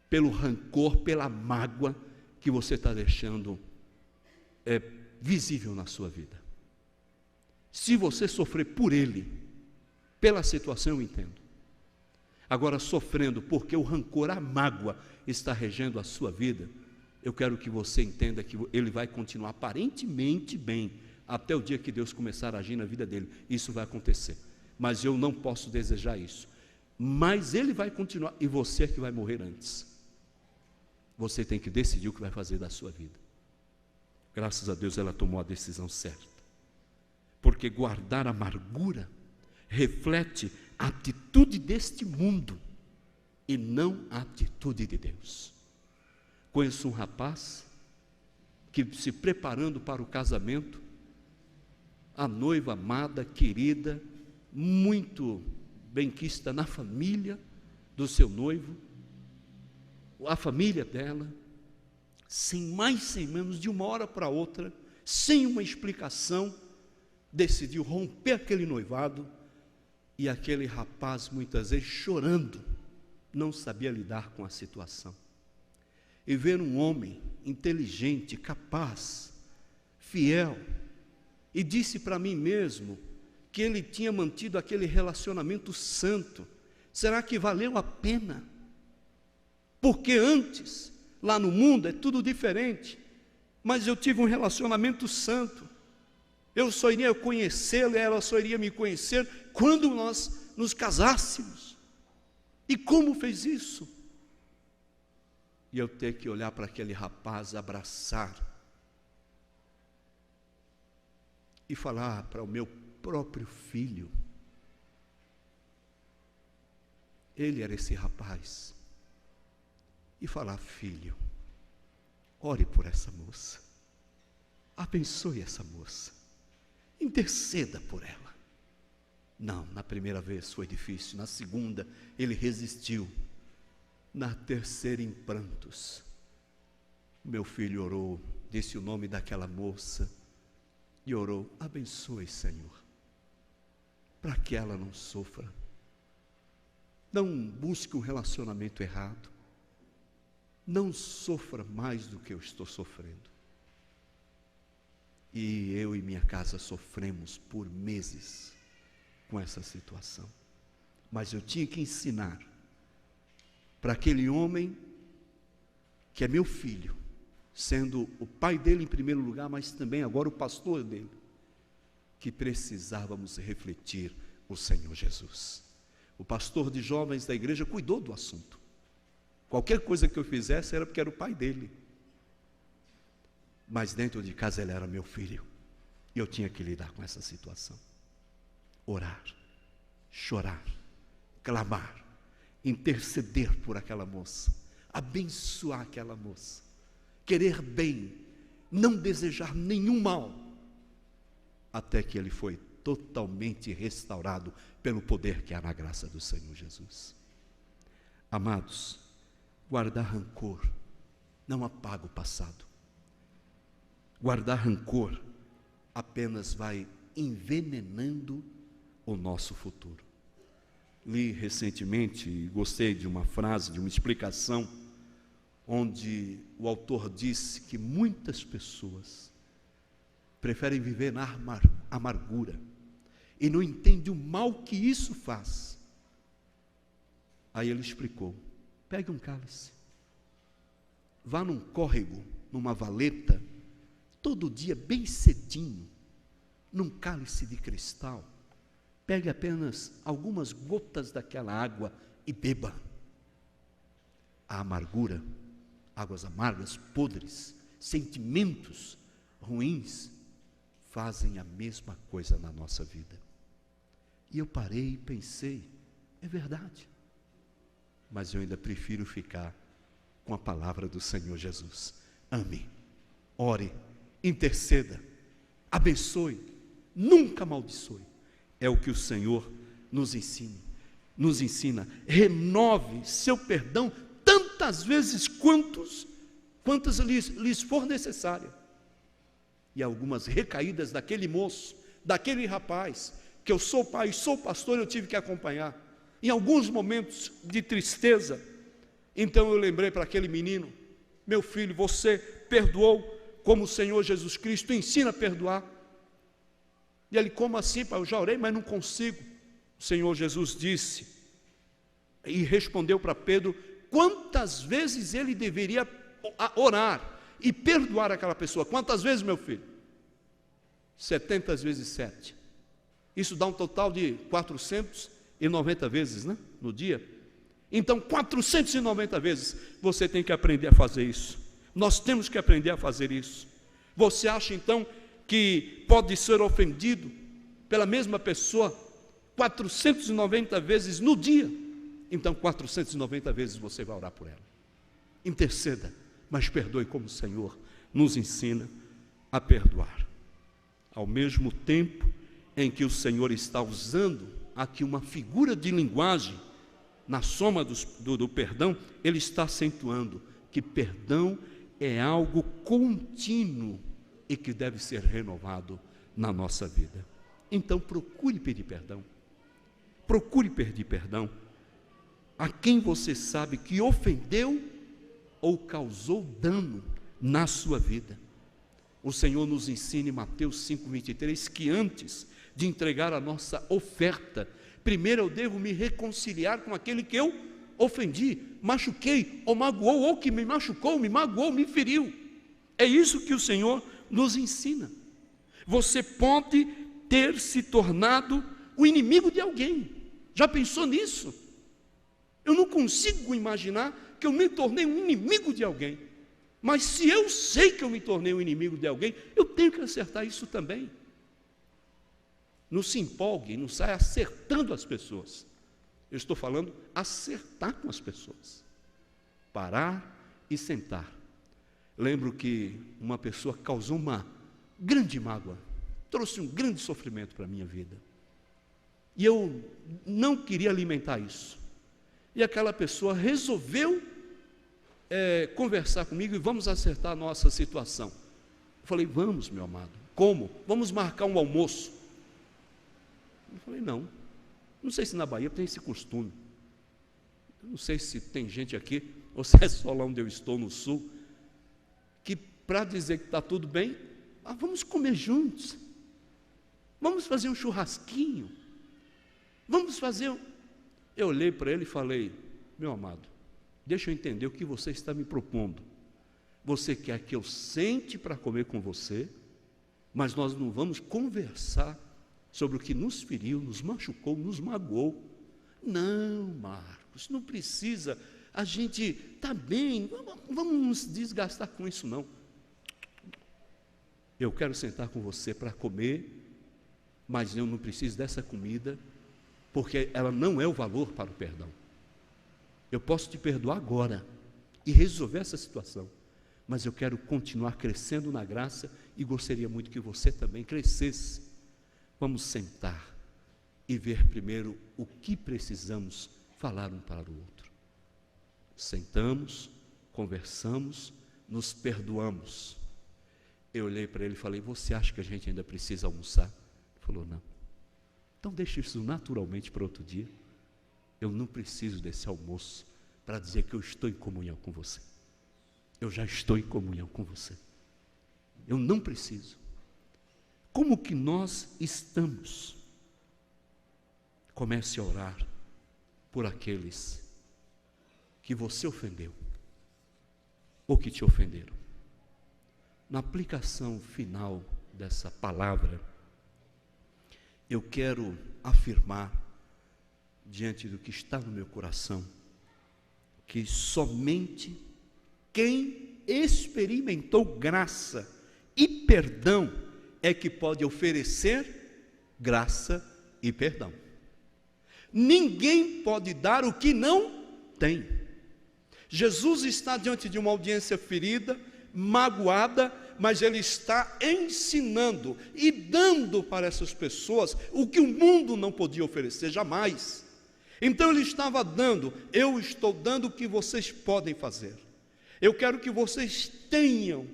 pelo rancor, pela mágoa que você está deixando visível na sua vida? Se você sofrer por ele, pela situação, eu entendo. Agora, sofrendo porque o rancor, a mágoa está regendo a sua vida, eu quero que você entenda que ele vai continuar aparentemente bem, até o dia que Deus começar a agir na vida dele. Isso vai acontecer, mas eu não posso desejar isso. mas ele vai continuar, e você é que vai morrer antes. Você tem que decidir o que vai fazer da sua vida. Graças a Deus ela tomou a decisão certa, porque guardar amargura reflete a atitude deste mundo e não a atitude de Deus. Conheço um rapaz que, se preparando para o casamento, a noiva amada, querida, muito benquista na família do seu noivo, a família dela, sem mais, sem menos, de uma hora para outra, sem uma explicação, decidiu romper aquele noivado, e aquele rapaz, muitas vezes chorando, não sabia lidar com a situação. E ver um homem inteligente, capaz, fiel, e disse para mim mesmo que ele tinha mantido aquele relacionamento santo. Será que valeu a pena? Porque antes, lá no mundo, é tudo diferente, mas eu tive um relacionamento santo. Eu só iria conhecê-la, ela só iria me conhecer quando nós nos casássemos. E como fez isso? E eu ter que olhar para aquele rapaz, abraçar e falar para o meu próprio filho. Ele era esse rapaz. E falar: filho, ore por essa moça, abençoe essa moça, interceda por ela. Não, na primeira vez foi difícil, na segunda ele resistiu, na terceira, em prantos, meu filho orou, disse o nome daquela moça e orou: abençoe, Senhor, para que ela não sofra, não busque um relacionamento errado, não sofra mais do que eu estou sofrendo. E eu e minha casa sofremos por meses com essa situação, mas eu tinha que ensinar para aquele homem, que é meu filho, sendo o pai dele em primeiro lugar, mas também agora o pastor dele, que precisávamos refletir o Senhor Jesus. O pastor de jovens da igreja cuidou do assunto. Qualquer coisa que eu fizesse era porque era o pai dele, mas dentro de casa ele era meu filho, e eu tinha que lidar com essa situação. Orar, chorar, clamar, interceder por aquela moça, abençoar aquela moça, querer bem, não desejar nenhum mal, até que ele foi totalmente restaurado pelo poder que há na graça do Senhor Jesus. Amados, guardar rancor não apaga o passado. Guardar rancor apenas vai envenenando o nosso futuro. Li recentemente e gostei de uma frase, de uma explicação, onde o autor disse que muitas pessoas preferem viver na amargura e não entendem o mal que isso faz. Aí ele explicou: pegue um cálice, vá num córrego, numa valeta, todo dia bem cedinho, num cálice de cristal, pegue apenas algumas gotas daquela água e beba. A amargura, águas amargas, podres, sentimentos ruins, fazem a mesma coisa na nossa vida. E eu parei e pensei: é verdade, mas eu ainda prefiro ficar com a palavra do Senhor Jesus. Ame, ore, interceda, abençoe, nunca amaldiçoe. É o que o Senhor nos ensina. Renove seu perdão tantas vezes quantas lhes for necessária. E algumas recaídas daquele moço, daquele rapaz, que eu sou pai, sou pastor, eu tive que acompanhar, em alguns momentos de tristeza. Então eu lembrei para aquele menino: meu filho, você perdoou como o Senhor Jesus Cristo ensina a perdoar. E ele: como assim, pai? Eu já orei, mas não consigo. O Senhor Jesus disse e respondeu para Pedro quantas vezes ele deveria orar e perdoar aquela pessoa. Quantas vezes, meu filho? 70 vezes 7. Isso dá um total de 490 vezes, né, no dia. Então, 490 vezes você tem que aprender a fazer isso. Nós temos que aprender a fazer isso. Você acha então que pode ser ofendido pela mesma pessoa 490 vezes no dia? Então 490 vezes você vai orar por ela. Interceda, mas perdoe como o Senhor nos ensina a perdoar. Ao mesmo tempo em que o Senhor está usando aqui uma figura de linguagem na soma do perdão, Ele está acentuando que perdão é algo contínuo e que deve ser renovado na nossa vida. Então procure pedir perdão. Procure pedir perdão a quem você sabe que ofendeu ou causou dano na sua vida. O Senhor nos ensina em Mateus 5,23 que antes de entregar a nossa oferta, primeiro eu devo me reconciliar com aquele que eu ofendi, machuquei ou magoou, ou que me machucou, me magoou, me feriu. É isso que o Senhor nos ensina. Você pode ter se tornado o inimigo de alguém. Já pensou nisso? Eu não consigo imaginar que eu me tornei um inimigo de alguém. Mas se eu sei que eu me tornei um inimigo de alguém, eu tenho que acertar isso também. Não se empolgue, não saia acertando as pessoas. Eu estou falando acertar com as pessoas. Parar e sentar. Lembro que uma pessoa causou uma grande mágoa, trouxe um grande sofrimento para a minha vida. E eu não queria alimentar isso. E aquela pessoa resolveu conversar comigo e vamos acertar a nossa situação. Eu falei, vamos, meu amado. Como? Vamos marcar um almoço. Eu falei, não sei se na Bahia tem esse costume. Eu não sei se tem gente aqui, ou se é só lá onde eu estou, no sul, que para dizer que está tudo bem, vamos comer juntos. Vamos fazer um churrasquinho. Vamos fazer... Eu olhei para ele e falei, meu amado, deixa eu entender o que você está me propondo. Você quer que eu sente para comer com você, mas nós não vamos conversar sobre o que nos feriu, nos machucou, nos magoou. Não, Marcos, não precisa, a gente está bem, vamos nos desgastar com isso não. Eu quero sentar com você para comer, mas eu não preciso dessa comida, porque ela não é o valor para o perdão. Eu posso te perdoar agora e resolver essa situação, mas eu quero continuar crescendo na graça e gostaria muito que você também crescesse. Vamos sentar e ver primeiro o que precisamos falar um para o outro. Sentamos, conversamos, nos perdoamos. Eu olhei para ele e falei, você acha que a gente ainda precisa almoçar? Ele falou, não. Então deixe isso naturalmente para outro dia. Eu não preciso desse almoço para dizer que eu estou em comunhão com você. Eu já estou em comunhão com você. Eu não preciso. Como que nós estamos? Comece a orar por aqueles que você ofendeu ou que te ofenderam. Na aplicação final dessa palavra, eu quero afirmar, diante do que está no meu coração, que somente quem experimentou graça e perdão é que pode oferecer graça e perdão. Ninguém pode dar o que não tem. Jesus está diante de uma audiência ferida, magoada, mas Ele está ensinando e dando para essas pessoas o que o mundo não podia oferecer jamais. Então Ele estava dando, eu estou dando o que vocês podem fazer. Eu quero que vocês tenham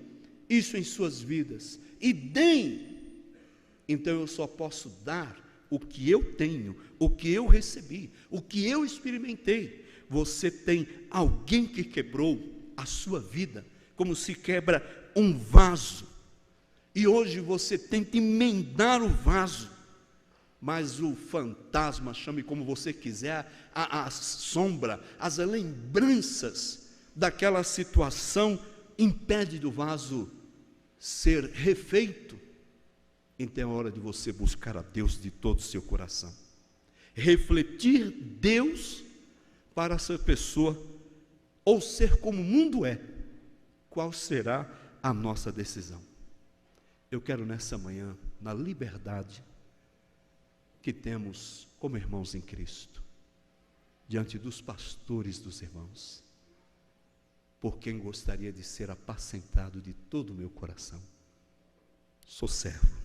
isso em suas vidas e deem. Então eu só posso dar o que eu tenho, o que eu recebi, o que eu experimentei. Você tem alguém que quebrou a sua vida, como se quebra um vaso, e hoje você tenta emendar o vaso, mas o fantasma, chame como você quiser, a sombra, as lembranças daquela situação impede do vaso ser refeito. Então é hora de você buscar a Deus de todo o seu coração. refletir Deus para essa pessoa, ou ser como o mundo é, qual será a nossa decisão? Eu quero nessa manhã, na liberdade que temos como irmãos em Cristo, diante dos pastores dos irmãos, por quem gostaria de ser apacentado de todo o meu coração. Sou servo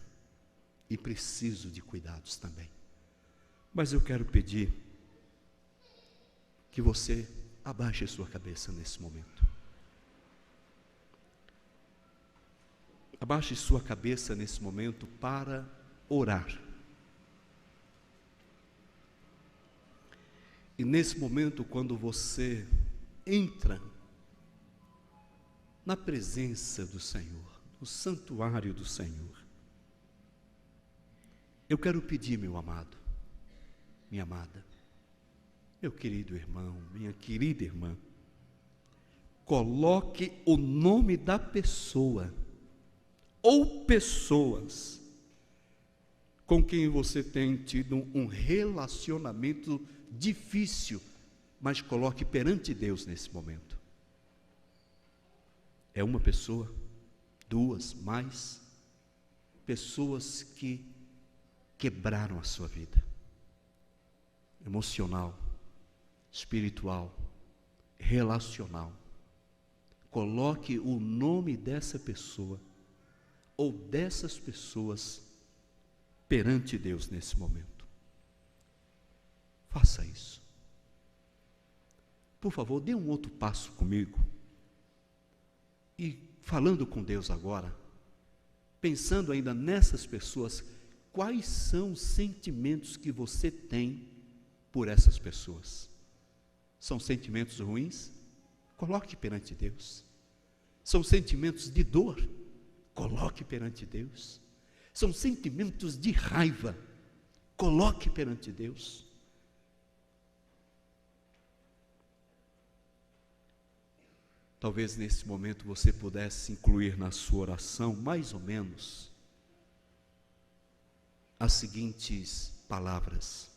e preciso de cuidados também. Mas eu quero pedir que você abaixe a sua cabeça nesse momento. Abaixe sua cabeça nesse momento para orar. E nesse momento, quando você entra na presença do Senhor, no santuário do Senhor, eu quero pedir, meu amado, minha amada, meu querido irmão, minha querida irmã, coloque o nome da pessoa ou pessoas com quem você tem tido um relacionamento difícil, mas coloque perante Deus nesse momento. É uma pessoa, duas, mais pessoas que quebraram a sua vida emocional, espiritual, relacional. Coloque o nome dessa pessoa ou dessas pessoas perante Deus nesse momento. Faça isso. Por favor, dê um outro passo comigo. E falando com Deus agora, pensando ainda nessas pessoas, quais são os sentimentos que você tem por essas pessoas? São sentimentos ruins? Coloque perante Deus. São sentimentos de dor? Coloque perante Deus. São sentimentos de raiva? Coloque perante Deus. Talvez nesse momento você pudesse incluir na sua oração, mais ou menos, as seguintes palavras: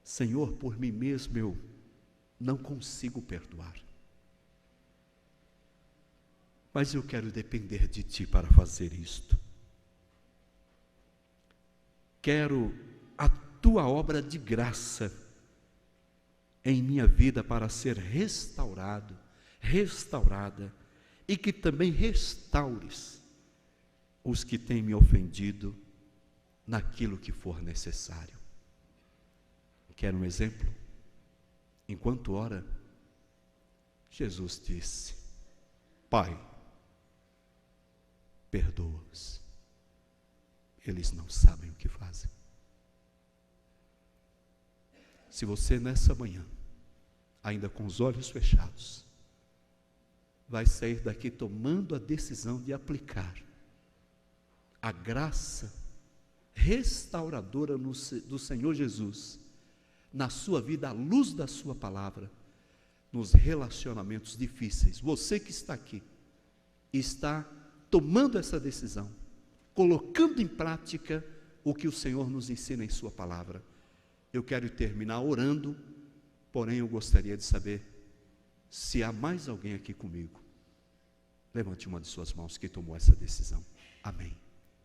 Senhor, por mim mesmo eu não consigo perdoar, mas eu quero depender de Ti para fazer isto. Quero a Tua obra de graça em minha vida para ser restaurado, restaurada, e que também restaures os que têm me ofendido naquilo que for necessário. Quer um exemplo? Enquanto ora, Jesus disse: Pai, perdoa-os, eles não sabem o que fazem. Se você nessa manhã, ainda com os olhos fechados, vai sair daqui tomando a decisão de aplicar a graça restauradora do Senhor Jesus na sua vida, à luz da sua palavra, nos relacionamentos difíceis, você que está aqui, está tomando essa decisão, colocando em prática o que o Senhor nos ensina em sua palavra. Eu quero terminar orando, porém eu gostaria de saber se há mais alguém aqui comigo. Levante uma de suas mãos que tomou essa decisão. Amém,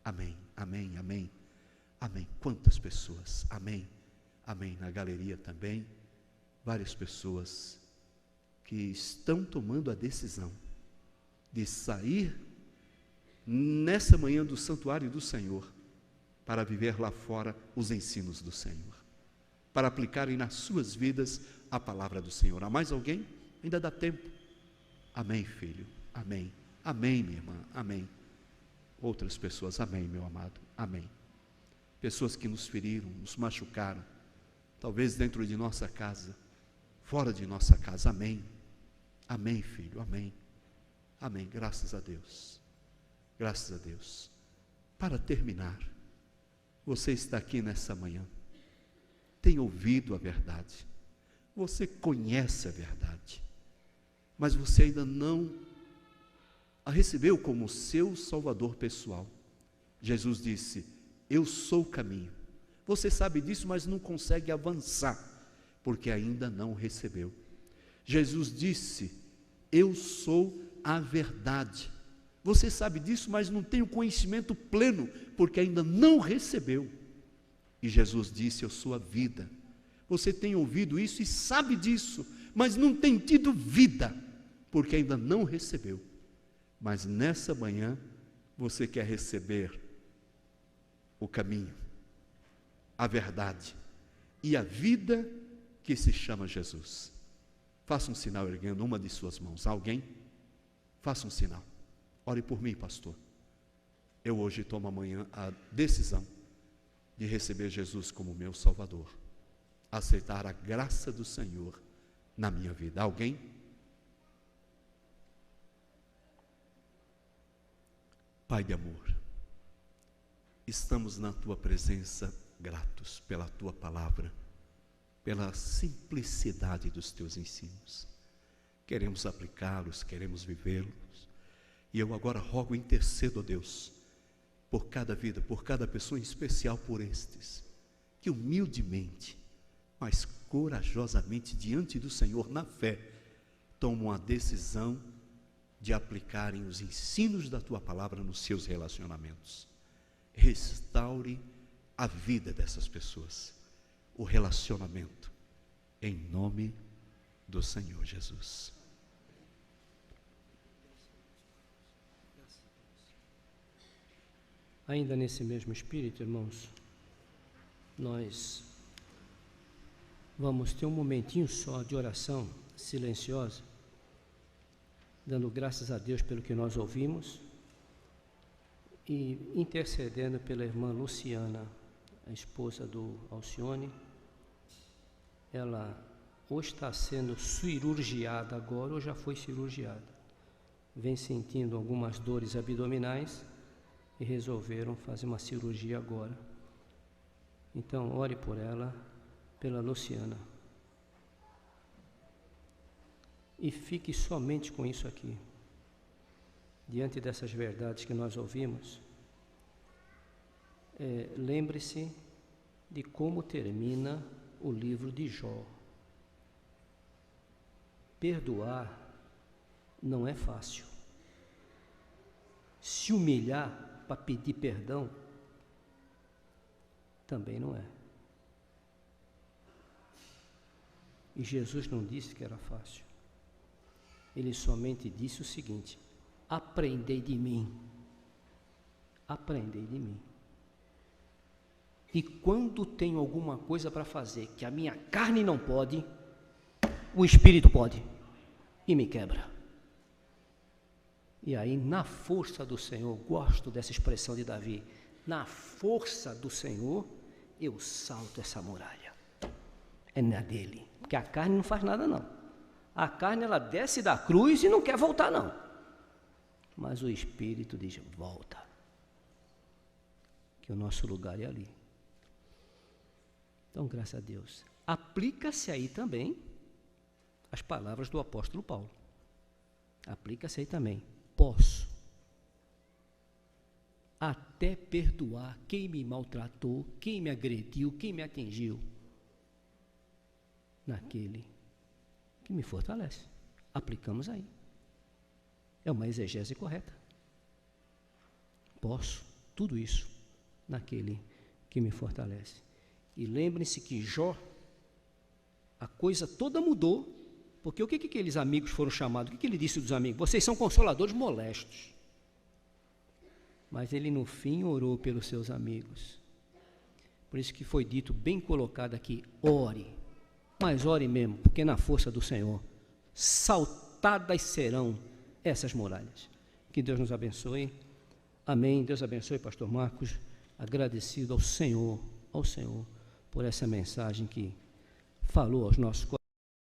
amém, amém, amém, amém. Quantas pessoas? Amém, amém. Na galeria também, várias pessoas que estão tomando a decisão de sair nessa manhã do santuário do Senhor para viver lá fora os ensinos do Senhor, para aplicarem nas suas vidas a palavra do Senhor. Há mais alguém? Ainda dá tempo. Amém, filho. Amém. Amém, minha irmã. Amém. Outras pessoas. Amém, meu amado. Amém. Pessoas que nos feriram, nos machucaram, talvez dentro de nossa casa, fora de nossa casa. Amém. Amém, filho. Amém. Amém. Graças a Deus. Graças a Deus. Para terminar, você está aqui nessa manhã, tem ouvido a verdade, você conhece a verdade, mas você ainda não a recebeu como seu Salvador pessoal. Jesus disse: eu sou o caminho, Você sabe disso, mas não consegue avançar, porque ainda não recebeu. Jesus disse: eu sou a verdade. Você sabe disso, mas não tem o conhecimento pleno, porque ainda não recebeu. E Jesus disse: eu sou a vida. Você tem ouvido isso e sabe disso, mas não tem tido vida, porque ainda não recebeu. Mas nessa manhã, você quer receber o caminho, a verdade e a vida que se chama Jesus. Faça um sinal erguendo uma de suas mãos. Alguém? Faça um sinal. Ore por mim, pastor. Eu hoje tomo amanhã a decisão de receber Jesus como meu Salvador, aceitar a graça do Senhor na minha vida. Alguém? Pai de amor, estamos na Tua presença gratos pela Tua palavra, pela simplicidade dos Teus ensinos. Queremos aplicá-los, queremos vivê-los. E eu agora rogo e intercedo a Deus, por cada vida, por cada pessoa, em especial por estes, que humildemente, mas corajosamente diante do Senhor, na fé, tomam a decisão de aplicarem os ensinos da Tua palavra nos seus relacionamentos. Restaure a vida dessas pessoas, o relacionamento, em nome do Senhor Jesus. Ainda nesse mesmo espírito, irmãos, nós vamos ter um momentinho só de oração silenciosa, dando graças a Deus pelo que nós ouvimos e intercedendo pela irmã Luciana, a esposa do Alcione. Ela ou está sendo cirurgiada agora ou já foi cirurgiada. Vem sentindo algumas dores abdominais e resolveram fazer uma cirurgia agora. Então, ore por ela, pela Luciana. E fique somente com isso aqui. Diante dessas verdades que nós ouvimos, lembre-se de como termina o livro de Jó. Perdoar não é fácil. Se humilhar para pedir perdão também não é. E Jesus não disse que era fácil. Ele somente disse o seguinte: aprendei de mim. Aprendei de mim. E quando tenho alguma coisa para fazer que a minha carne não pode, o Espírito pode e me quebra. E aí, na força do Senhor, gosto dessa expressão de Davi, na força do Senhor, eu salto essa muralha. É na dele, porque a carne não faz nada não. A carne, ela desce da cruz e não quer voltar não. Mas o Espírito diz: volta, que o nosso lugar é ali. Então, graças a Deus, aplica-se aí também as palavras do apóstolo Paulo. Aplica-se aí também. Posso até perdoar quem me maltratou, quem me agrediu, quem me atingiu, naquele que me fortalece. Aplicamos aí. É uma exegese correta. Posso tudo isso naquele que me fortalece. E lembrem-se que Jó, a coisa toda mudou, porque o que aqueles amigos foram chamados? O que ele disse dos amigos? Vocês são consoladores molestos. Mas ele no fim orou pelos seus amigos. Por isso que foi dito, bem colocado aqui, ore. Mas ore mesmo, porque na força do Senhor, saltadas serão essas muralhas. Que Deus nos abençoe. Amém. Deus abençoe, pastor Marcos. Agradecido ao Senhor, por essa mensagem que falou aos nossos corações.